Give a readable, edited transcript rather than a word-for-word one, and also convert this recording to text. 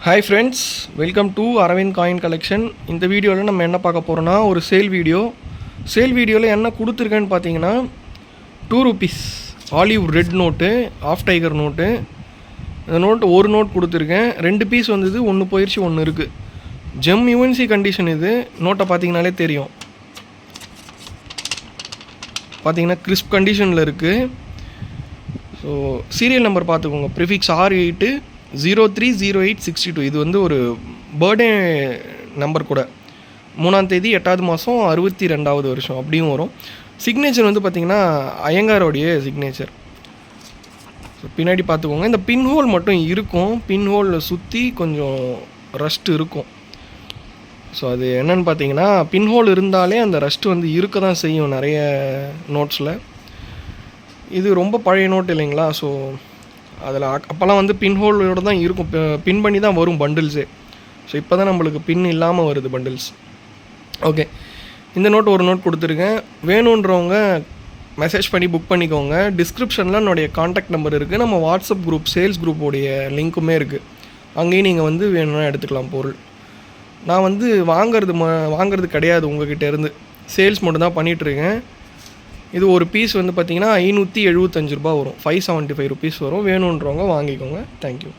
Hi friends, welcome to Aravind coin collection. இந்த வீடியோவில் நம்ம என்ன பார்க்க போகிறோன்னா ஒரு சேல் வீடியோவில் என்ன கொடுத்துருக்கேன்னு பார்த்தீங்கன்னா ₹2 olive red note, of tiger note. இந்த நோட்டு ஒரு நோட் கொடுத்துருக்கேன். 2 பீஸ் வந்தது, ஒன்று போயிடுச்சு, ஒன்று இருக்குது. Gem UNC condition. இது நோட்டை பார்த்தீங்கனாலே தெரியும். பார்த்தீங்கன்னா கிறிஸ்ப் கண்டிஷனில் இருக்குது. ஸோ சீரியல் நம்பர் பார்த்துக்கோங்க. Prefix R8 030862. இது வந்து ஒரு பர்த்டே நம்பர் கூட. 3ஆம் தேதி 8வது மாதம் 62வது வருஷம் அப்படியும் வரும். சிக்னேச்சர் வந்து பார்த்திங்கன்னா ஐயங்காரோடைய சிக்னேச்சர். ஸோ பின்னாடி பார்த்துக்கோங்க. இந்த பின் ஹோல் மட்டும் இருக்கும். பின் ஹோலில் சுற்றி கொஞ்சம் ரஸ்ட் இருக்கும். ஸோ அது என்னென்னு பார்த்தீங்கன்னா, பின் ஹோல் இருந்தாலே அந்த ரஸ்ட்டு வந்து இருக்க தான் செய்யும் நிறைய நோட்ஸில். இது ரொம்ப பழைய நோட் இல்லைங்களா? ஸோ அதில் அப்போல்லாம் வந்து பின் ஹோலோடு தான் இருக்கும். பின் பண்ணி தான் வரும் பண்டில்ஸே. ஸோ இப்போ தான் நம்மளுக்கு பின் இல்லாமல் வருது பண்டில்ஸ். ஓகே, இந்த நோட் ஒரு நோட் கொடுத்துருக்கேன். வேணுன்றவங்க மெசேஜ் பண்ணி புக் பண்ணிக்கோங்க. டிஸ்கிரிப்ஷனில் என்னுடைய காண்டாக்ட் நம்பர் இருக்குது. நம்ம வாட்ஸ்அப் குரூப், சேல்ஸ் குரூப்போடைய லிங்க்குமே இருக்குது. அங்கேயும் நீங்கள் வந்து வேணும்னா எடுத்துக்கலாம் பொருள். நான் வந்து வாங்கிறது கிடையாது உங்ககிட்ட இருந்து. சேல்ஸ் மட்டும் தான் பண்ணிகிட்ருக்கேன். இது ஒரு பீஸ் வந்து பார்த்திங்கன்னா ₹575 வரும். ₹575 வரும். வேணுன்றவங்க வாங்கிக்கோங்க. தேங்க்யூ.